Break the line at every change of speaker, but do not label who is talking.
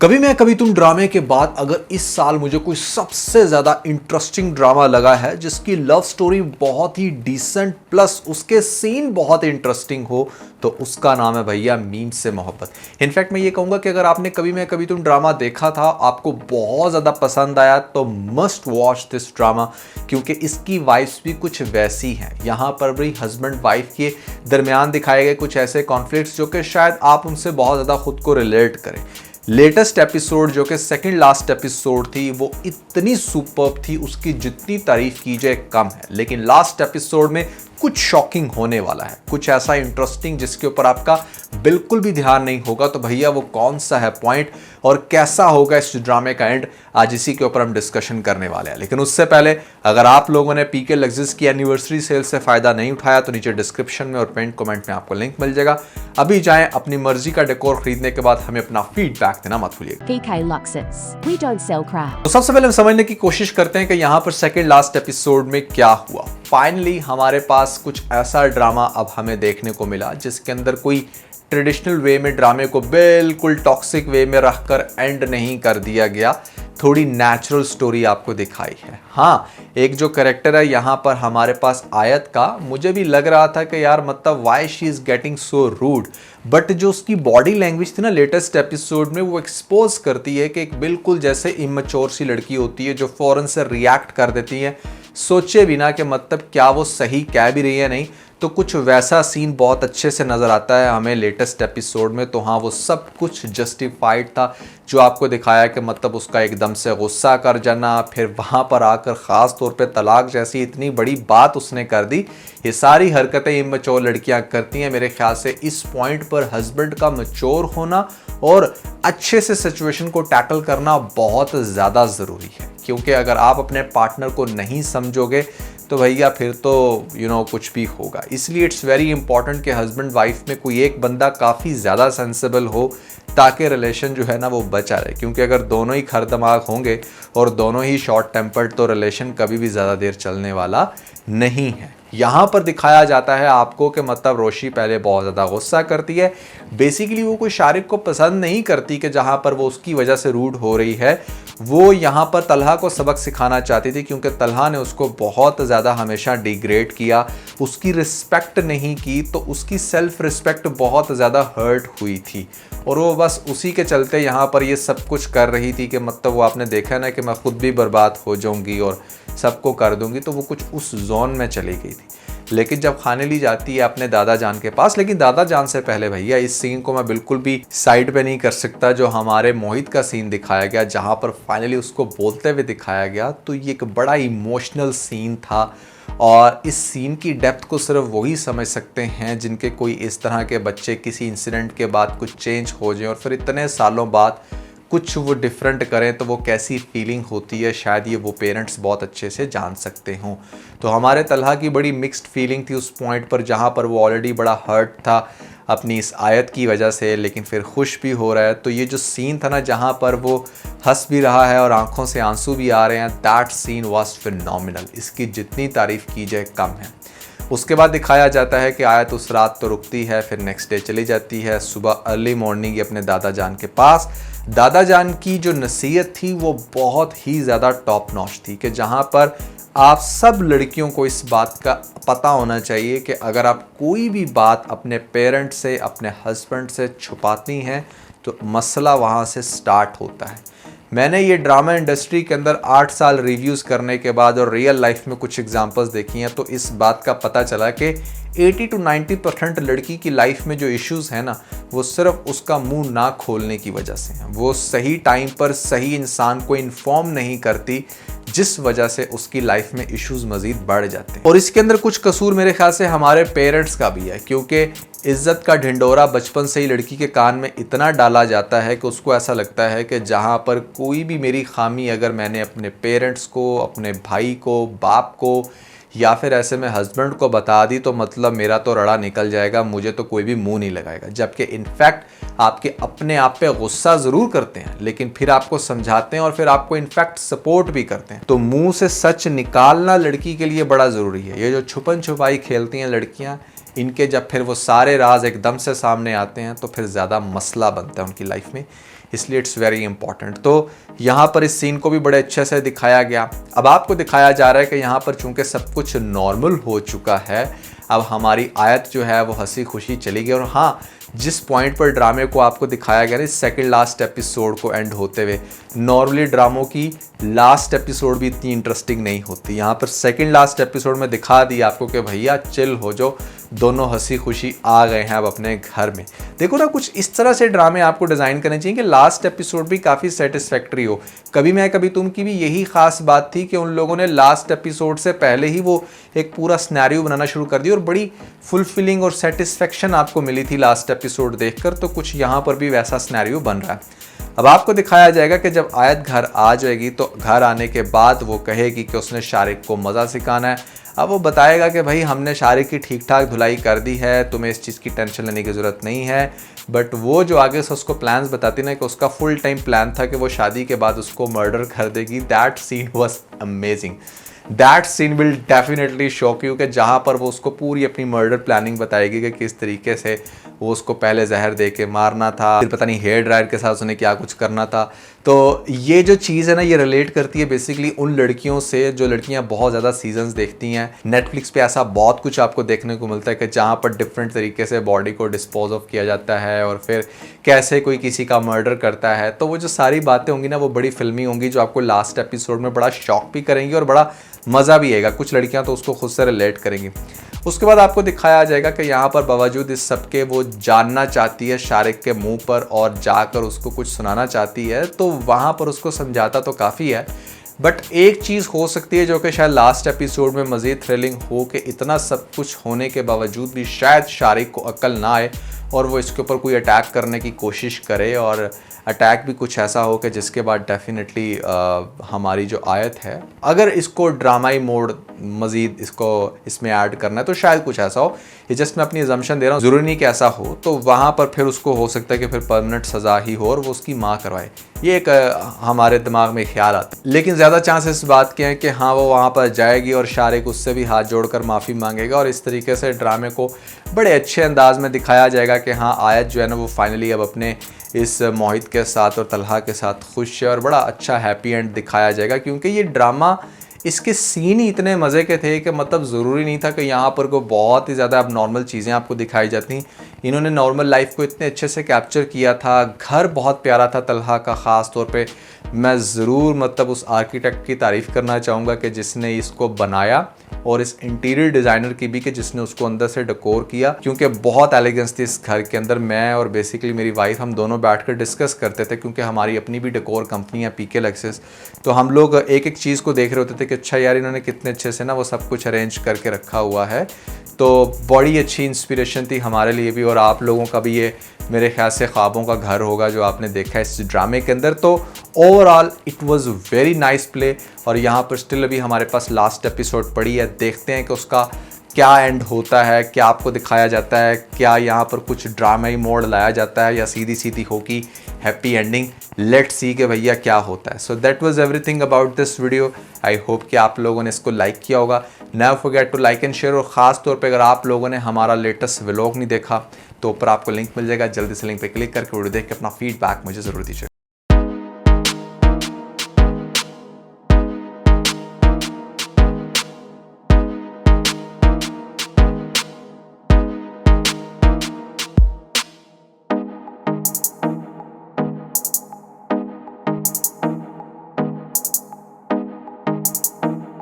कभी मैं कभी तुम ड्रामे के बाद अगर इस साल मुझे कोई सबसे ज्यादा इंटरेस्टिंग ड्रामा लगा है जिसकी लव स्टोरी बहुत ही डिसेंट प्लस उसके सीन बहुत इंटरेस्टिंग हो तो उसका नाम है भैया मीम से मोहब्बत। इनफैक्ट मैं ये कहूंगा कि अगर आपने कभी मैं कभी तुम ड्रामा देखा था, आपको बहुत ज्यादा पसंद आया तो मस्ट वॉच दिस ड्रामा, क्योंकि इसकी वाइफ्स भी कुछ वैसी हैं। यहाँ पर भी हस्बैंड वाइफ के दरमियान दिखाए गए कुछ ऐसे कॉन्फ्लिक्ट्स जो कि शायद आप उनसे बहुत ज्यादा खुद को रिलेट करें। लेटेस्ट एपिसोड जो कि सेकंड लास्ट एपिसोड थी वो इतनी सुपर्ब थी, उसकी जितनी तारीफ की जाए कम है। लेकिन लास्ट एपिसोड में कुछ शॉकिंग होने वाला है, कुछ ऐसा इंटरेस्टिंग जिसके ऊपर आपका बिल्कुल भी ध्यान नहीं होगा। तो भैया वो कौन सा है पॉइंट और कैसा होगा इस ड्रामे का एंड, आज इसी के ऊपर हम डिस्कशन करने वाले हैं। लेकिन उससे पहले अगर आप लोगों ने पीके लग्जरीज की एनिवर्सरी सेल से फायदा नहीं उठाया तो नीचे डिस्क्रिप्शन में और पिन कमेंट में आपको लिंक मिल जाएगा। अभी जाएं, अपनी मर्जी का डेकोर खरीदने के बाद हमें अपना फीडबैक देना मत भूलिएगा।
PK Luxus. We don't sell crap.
तो सबसे पहले हम समझने की कोशिश करते हैं कि यहाँ पर सेकंड लास्ट एपिसोड में क्या हुआ। फाइनली हमारे पास कुछ ऐसा ड्रामा अब हमें देखने को मिला जिसके अंदर कोई ट्रेडिशनल वे में ड्रामे को बिल्कुल टॉक्सिक वे में रखकर एंड नहीं कर दिया गया, थोड़ी नेचुरल स्टोरी आपको दिखाई है। हाँ, एक जो कैरेक्टर है यहाँ पर हमारे पास आयत का, मुझे भी लग रहा था कि यार मतलब why she is getting so rude, but जो उसकी बॉडी लैंग्वेज थी ना लेटेस्ट एपिसोड में, वो एक्सपोज करती है कि एक बिल्कुल जैसे इमेच्योर सी लड़की होती है जो फौरन से रिएक्ट कर देती है सोचे बिना कि मतलब क्या वो सही कह भी रही है नहीं। तो कुछ वैसा सीन बहुत अच्छे से नज़र आता है हमें लेटेस्ट एपिसोड में। तो हाँ, वो सब कुछ जस्टिफाइड था जो आपको दिखाया कि मतलब उसका एकदम से गुस्सा कर जाना, फिर वहाँ पर आकर ख़ास तौर पे तलाक जैसी इतनी बड़ी बात उसने कर दी। ये सारी हरकतें इमेच्योर लड़कियाँ करती हैं। मेरे ख्याल से इस पॉइंट पर हस्बैंड का मैच्योर होना और अच्छे से सिचुएशन को टैकल करना बहुत ज़्यादा ज़रूरी है, क्योंकि अगर आप अपने पार्टनर को नहीं समझोगे तो भैया फिर तो कुछ भी होगा। इसलिए इट्स वेरी इंपॉर्टेंट कि हस्बैंड वाइफ में कोई एक बंदा काफ़ी ज़्यादा सेंसिबल हो ताकि रिलेशन जो है ना वो बचा रहे, क्योंकि अगर दोनों ही खर दिमाग होंगे और दोनों ही शॉर्ट टेम्पर्ड तो रिलेशन कभी भी ज़्यादा देर चलने वाला नहीं है। यहाँ पर दिखाया जाता है आपको कि मतलब रोशी पहले बहुत ज़्यादा गुस्सा करती है। बेसिकली वो कोई शारिक को पसंद नहीं करती कि जहाँ पर वो उसकी वजह से रूड हो रही है। वो यहाँ पर तलहा को सबक सिखाना चाहती थी, क्योंकि तलहा ने उसको बहुत ज़्यादा हमेशा डिग्रेड किया, उसकी रिस्पेक्ट नहीं की, तो उसकी सेल्फ रिस्पेक्ट बहुत ज़्यादा हर्ट हुई थी और वो बस उसी के चलते यहाँ पर ये सब कुछ कर रही थी कि मतलब वो आपने देखा ना कि मैं खुद भी बर्बाद हो जाऊँगी और सबको कर दूँगी, तो वो कुछ उस जोन में चली गई थी। लेकिन जब खाने ली जाती है अपने दादा जान के पास, लेकिन दादा जान से पहले भैया इस सीन को मैं बिल्कुल भी साइड पे नहीं कर सकता जो हमारे मोहित का सीन दिखाया गया, जहाँ पर फाइनली उसको बोलते हुए दिखाया गया। तो ये एक बड़ा इमोशनल सीन था और इस सीन की डेप्थ को सिर्फ वही समझ सकते हैं जिनके कोई इस तरह के बच्चे किसी इंसिडेंट के बाद कुछ चेंज हो जाए और फिर इतने सालों बाद कुछ वो डिफरेंट करें तो वो कैसी फीलिंग होती है, शायद ये वो पेरेंट्स बहुत अच्छे से जान सकते हों। तो हमारे तलहा की बड़ी मिक्स्ड फीलिंग थी उस पॉइंट पर, जहाँ पर वो ऑलरेडी बड़ा हर्ट था अपनी इस आयत की वजह से, लेकिन फिर खुश भी हो रहा है। तो ये जो सीन था ना जहाँ पर वो हंस भी रहा है और आंखों से आंसू भी आ रहे हैं, दैट सीन वाज फिनोमिनल। इसकी जितनी तारीफ़ की जाए कम है। उसके बाद दिखाया जाता है कि आयत उस रात तो रुकती है, फिर नेक्स्ट डे चली जाती है सुबह अर्ली मॉर्निंग अपने दादा जान के पास। दादा जान की जो नसीहत थी वो बहुत ही ज़्यादा टॉप नॉच थी कि जहाँ पर आप सब लड़कियों को इस बात का पता होना चाहिए कि अगर आप कोई भी बात अपने पेरेंट से, अपने हस्बैंड से छुपाती हैं तो मसला वहाँ से स्टार्ट होता है। मैंने ये ड्रामा इंडस्ट्री के अंदर 8 साल रिव्यूज़ करने के बाद और रियल लाइफ में कुछ एग्जांपल्स देखी हैं, तो इस बात का पता चला कि 80 to 90% लड़की की लाइफ में जो इश्यूज़ हैं ना, वो सिर्फ उसका मुंह ना खोलने की वजह से हैं। वो सही टाइम पर सही इंसान को इन्फॉर्म नहीं करती, जिस वजह से उसकी लाइफ में इश्यूज मजीद बढ़ जाते हैं। और इसके अंदर कुछ कसूर मेरे ख्याल से हमारे पेरेंट्स का भी है, क्योंकि इज्जत का ढिंडोरा बचपन से ही लड़की के कान में इतना डाला जाता है कि उसको ऐसा लगता है कि जहाँ पर कोई भी मेरी खामी अगर मैंने अपने पेरेंट्स को, अपने भाई को, बाप को या फिर ऐसे में हस्बैंड को बता दी तो मतलब मेरा तो रड़ा निकल जाएगा, मुझे तो कोई भी मुंह नहीं लगाएगा। जबकि इनफैक्ट आपके अपने आप पे गुस्सा ज़रूर करते हैं, लेकिन फिर आपको समझाते हैं और फिर आपको इनफैक्ट सपोर्ट भी करते हैं। तो मुंह से सच निकालना लड़की के लिए बड़ा ज़रूरी है। ये जो छुपन छुपाई खेलती हैं लड़कियाँ, इनके जब फिर वो सारे राज एकदम से सामने आते हैं तो फिर ज़्यादा मसला बनता है उनकी लाइफ में। इसलिए इट्स वेरी इंपॉर्टेंट। तो यहाँ पर इस सीन को भी बड़े अच्छे से दिखाया गया। अब आपको दिखाया जा रहा है कि यहाँ पर चूंकि सब कुछ नॉर्मल हो चुका है, अब हमारी आयत जो है वो हंसी खुशी चली गई। और हाँ, जिस पॉइंट पर ड्रामे को आपको दिखाया गया ना सेकंड लास्ट एपिसोड को एंड होते हुए, नॉर्मली ड्रामों की लास्ट एपिसोड भी इतनी इंटरेस्टिंग नहीं होती। यहाँ पर सेकंड लास्ट एपिसोड में दिखा दिया आपको कि भैया चिल हो जाओ, दोनों हंसी खुशी आ गए हैं अब अपने घर में। देखो ना, कुछ इस तरह से ड्रामे आपको डिज़ाइन करने चाहिए कि लास्ट एपिसोड भी काफ़ी सेटिस्फैक्ट्री हो। कभी मैं कभी तुम की भी यही खास बात थी कि उन लोगों ने लास्ट एपिसोड से पहले ही वो एक पूरा सिनेरियो बनाना शुरू कर दिया और बड़ी फुलफिलिंग और सेटिस्फेक्शन आपको मिली थी लास्ट एपिसोड देखकर। तो कुछ यहाँ पर भी वैसा सिनेरियो बन रहा है। अब आपको दिखाया जाएगा कि जब आयत घर आ जाएगी तो घर आने के बाद वो कहेगी कि उसने शारिक को मज़ा सिखाना है। अब वो बताएगा कि भाई हमने शारिक की ठीक ठाक धुलाई कर दी है, तुम्हें इस चीज़ की टेंशन लेने की ज़रूरत नहीं है। बट वो जो आगे से उसको प्लान्स बताती ना कि उसका फुल टाइम प्लान था कि वो शादी के बाद उसको मर्डर कर देगी। That scene was amazing. That scene will definitely shock you कि जहाँ पर वो उसको पूरी अपनी मर्डर प्लानिंग बताएगी कि किस तरीके से वो उसको पहले जहर दे के मारना था, फिर पता नहीं हेयर ड्रायर के साथ उसने क्या कुछ करना था। तो ये जो चीज़ है ना, ये रिलेट करती है बेसिकली उन लड़कियों से जो लड़कियां बहुत ज़्यादा सीजन्स देखती हैं। नेटफ्लिक्स पे ऐसा बहुत कुछ आपको देखने को मिलता है कि जहाँ पर डिफरेंट तरीके से बॉडी को डिस्पोज ऑफ किया जाता है और फिर कैसे कोई किसी का मर्डर करता है। तो वो जो सारी बातें होंगी ना, वो बड़ी फिल्मी होंगी, जो आपको लास्ट एपिसोड में बड़ा शॉक भी करेंगी और बड़ा मज़ा भी आएगा। कुछ लड़कियां तो उसको खुद से रिलेट करेंगी। उसके बाद आपको दिखाया जाएगा कि यहाँ पर बावजूद इस सब के वो जानना चाहती है शारिक के मुंह पर और जाकर उसको कुछ सुनाना चाहती है। तो वहाँ पर उसको समझाता तो काफ़ी है, बट एक चीज़ हो सकती है जो कि शायद लास्ट एपिसोड में मज़ीद थ्रिलिंग हो कि इतना सब कुछ होने के बावजूद भी शायद शारिक को अक्ल ना आए और वो इसके ऊपर कोई अटैक करने की कोशिश करे, और अटैक भी कुछ ऐसा हो कि जिसके बाद डेफिनेटली हमारी जो आयत है, अगर इसको ड्रामाई मोड मज़ीद इसमें ऐड करना है तो शायद कुछ ऐसा हो। ये जस्ट मैं अपनी अजम्पशन दे रहा हूँ, ज़रूरी नहीं कि ऐसा हो। तो वहाँ पर फिर उसको हो सकता है कि फिर परमानेंट सज़ा ही हो और वो उसकी माँ करवाए। ये एक हमारे दिमाग में ख्याल आता है, लेकिन ज़्यादा चांस इस बात के हैं कि हाँ वो वहाँ पर जाएगी और शारिक उससे भी हाथ जोड़कर माफ़ी मांगेगा और इस तरीके से ड्रामे को बड़े अच्छे अंदाज में दिखाया जाएगा कि हाँ आयत जो है ना वो फाइनली अब अपने इस मोहित के साथ और तलहा के साथ खुश है और बड़ा अच्छा हैप्पी एंड दिखाया जाएगा। क्योंकि ये ड्रामा, इसके सीन ही इतने मज़े के थे कि मतलब ज़रूरी नहीं था कि यहाँ पर को बहुत ही ज़्यादा अब नॉर्मल चीज़ें आपको दिखाई जाती। इन्होंने नॉर्मल लाइफ को इतने अच्छे से कैप्चर किया था। घर बहुत प्यारा था तलहा का, ख़ास तौर पे मैं ज़रूर मतलब उस आर्किटेक्ट की तारीफ़ करना चाहूँगा कि जिसने इसको बनाया, और इस इंटीरियर डिज़ाइनर की भी कि जिसने उसको अंदर से डेकोर किया, क्योंकि बहुत एलिगेंस थी इस घर के अंदर। मैं और बेसिकली मेरी वाइफ हम दोनों बैठकर डिस्कस करते थे, क्योंकि हमारी अपनी भी डेकोर कंपनी है पीके लक्सेस। तो हम लोग एक एक चीज़ को देख रहे होते थे कि अच्छा यार इन्होंने कितने अच्छे से ना वो सब कुछ अरेंज करके रखा हुआ है। तो बड़ी अच्छी इंस्पिरेशन थी हमारे लिए भी, और आप लोगों का भी ये मेरे ख्याल से ख्वाबों का घर होगा जो आपने देखा है इस ड्रामे के अंदर। तो overall it was very nice play. और यहाँ पर स्टिल अभी हमारे पास लास्ट एपिसोड पड़ी है, देखते हैं कि उसका क्या एंड होता है, क्या आपको दिखाया जाता है, क्या यहाँ पर कुछ ड्रामाई मोड लाया जाता है या सीधी सीधी होगी हैप्पी एंडिंग। लेट्स सी कि भैया क्या होता है। So that was everything about this video. I hope कि आप लोगों ने इसको लाइक किया होगा। Never forget to like and share. और ख़ास तौर पे अगर आप लोगों ने हमारा लेटेस्ट व्लॉग नहीं देखा तो ऊपर आपको लिंक मिल जाएगा, जल्दी से लिंक पे क्लिक करके वीडियो देख के अपना फीडबैक मुझे ज़रूर दीजिए।